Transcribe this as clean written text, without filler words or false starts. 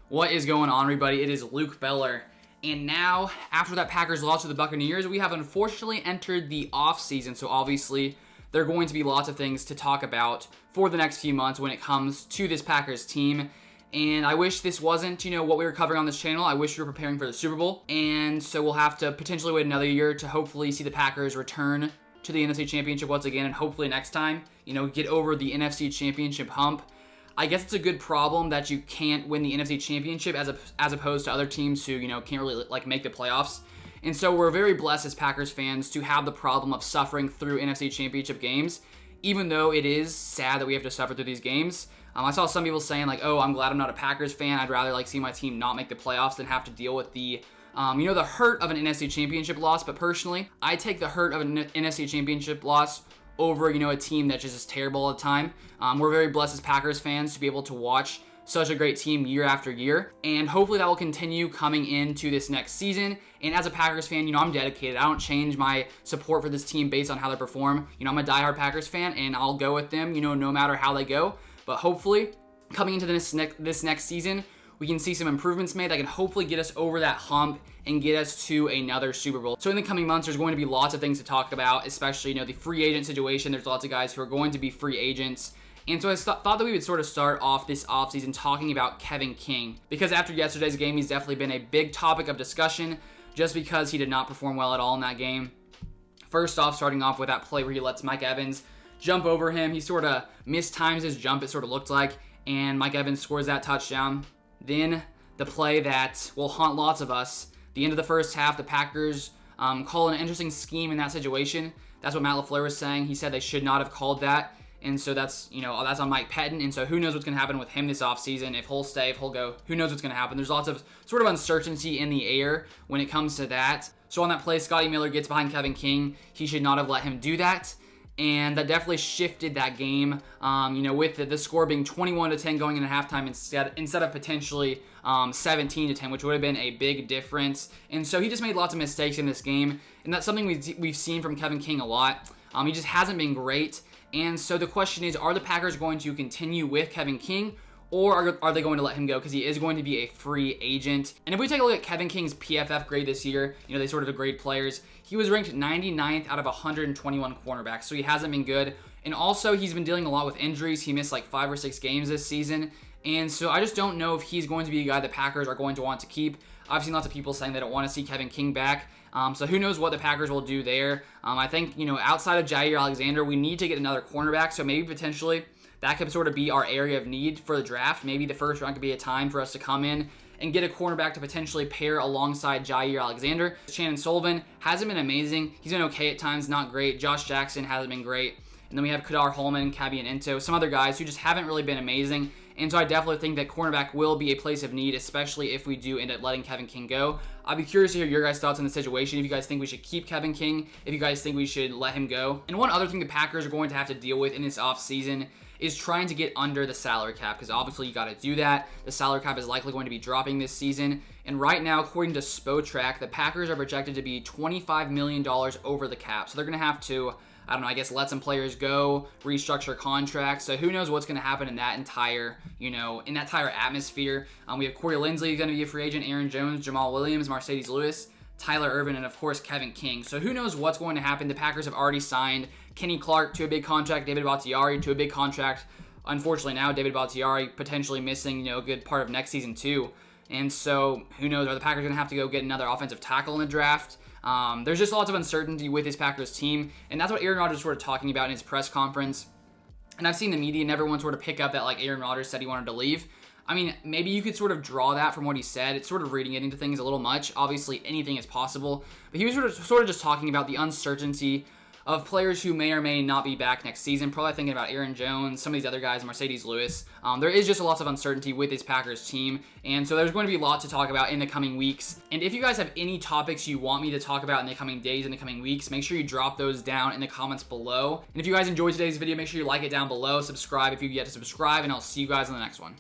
What is going on, everybody? It is Luke Beller. And now, after that Packers loss to the Buccaneers, we have unfortunately entered the offseason. So obviously, there are going to be lots of things to talk about for the next few months when it comes to this Packers team. And I wish this wasn't, what we were covering on this channel. I wish we were preparing for the Super Bowl. And so we'll have to potentially wait another year to hopefully see the Packers return to the NFC Championship once again. And hopefully next time, get over the NFC Championship hump. I guess it's a good problem that you can't win the NFC Championship as opposed to other teams who, can't really make the playoffs. And so we're very blessed as Packers fans to have the problem of suffering through NFC Championship games, even though it is sad that we have to suffer through these games. I saw some people saying oh, I'm glad I'm not a Packers fan. I'd rather see my team not make the playoffs than have to deal with the the hurt of an NFC Championship loss. But personally, I take the hurt of an NFC Championship loss over, a team that's just terrible all the time. We're very blessed as Packers fans to be able to watch such a great team year after year. And hopefully that will continue coming into this next season. And as a Packers fan, I'm dedicated. I don't change my support for this team based on how they perform. I'm a diehard Packers fan, and I'll go with them, no matter how they go. But hopefully, coming into this next season, we can see some improvements made that can hopefully get us over that hump and get us to another Super Bowl. So in the coming months, there's going to be lots of things to talk about, especially, the free agent situation. There's lots of guys who are going to be free agents. And so I thought that we would sort of start off this offseason talking about Kevin King, because after yesterday's game, he's definitely been a big topic of discussion just because he did not perform well at all in that game. First off, starting off with that play where he lets Mike Evans jump over him. He sort of mistimes his jump, it sort of looked like, and Mike Evans scores that touchdown. Then the play that will haunt lots of us, the end of the first half, the Packers call an interesting scheme in that situation. That's what Matt LaFleur was saying. He said they should not have called that. And so that's on Mike Pettin. And so who knows what's going to happen with him this offseason. If he'll stay, if he'll go, who knows what's going to happen. There's lots of sort of uncertainty in the air when it comes to that. So on that play, Scotty Miller gets behind Kevin King. He should not have let him do that. And that definitely shifted that game, with the score being 21-10 going into halftime instead of potentially 17-10, which would have been a big difference. And so he just made lots of mistakes in this game, and that's something we've seen from Kevin King a lot. He just hasn't been great. And so the question is, are the Packers going to continue with Kevin King, or are they going to let him go because he is going to be a free agent? And if we take a look at Kevin King's PFF grade this year, they sort of grade players. He was ranked 99th out of 121 cornerbacks, so he hasn't been good. And also, he's been dealing a lot with injuries. He missed 5 or 6 games this season. And so I just don't know if he's going to be a guy the Packers are going to want to keep. I've seen lots of people saying they don't want to see Kevin King back. So who knows what the Packers will do there. I think, outside of Jair Alexander, we need to get another cornerback. So maybe potentially that could sort of be our area of need for the draft. Maybe the first round could be a time for us to come in and get a cornerback to potentially pair alongside Jair Alexander. Chandon Sullivan hasn't been amazing. He's been okay at times, not great. Josh Jackson hasn't been great. And then we have Kadar Holman, Kabian Ento, some other guys who just haven't really been amazing. And so I definitely think that cornerback will be a place of need, especially if we do end up letting Kevin King go. I'd be curious to hear your guys' thoughts on the situation. If you guys think we should keep Kevin King, if you guys think we should let him go. And one other thing the Packers are going to have to deal with in this offseason is trying to get under the salary cap, because obviously you got to do that. The salary cap is likely going to be dropping this season. And right now, according to Spotrac, the Packers are projected to be $25 million over the cap. So they're going to have to, let some players go, restructure contracts. So who knows what's going to happen in that entire, atmosphere. We have Corey Linsley going to be a free agent, Aaron Jones, Jamal Williams, Mercedes Lewis, Tyler Ervin, and of course Kevin King. So who knows what's going to happen. The Packers have already signed Kenny Clark to a big contract, David Bakhtiari to a big contract. Unfortunately now, David Bakhtiari potentially missing, a good part of next season too. And so who knows, are the Packers going to have to go get another offensive tackle in the draft? There's just lots of uncertainty with this Packers team, and that's what Aaron Rodgers was sort of talking about in his press conference. And I've seen the media and everyone sort of pick up that Aaron Rodgers said he wanted to leave. I mean, maybe you could sort of draw that from what he said. It's sort of reading it into things a little much. Obviously, anything is possible. But he was sort of just talking about the uncertainty of players who may or may not be back next season. Probably thinking about Aaron Jones, some of these other guys, Mercedes Lewis. There is just a lot of uncertainty with this Packers team. And so there's going to be a lot to talk about in the coming weeks. And if you guys have any topics you want me to talk about in the coming days, in the coming weeks, make sure you drop those down in the comments below. And if you guys enjoyed today's video, make sure you like it down below. Subscribe if you've yet to subscribe. And I'll see you guys in the next one.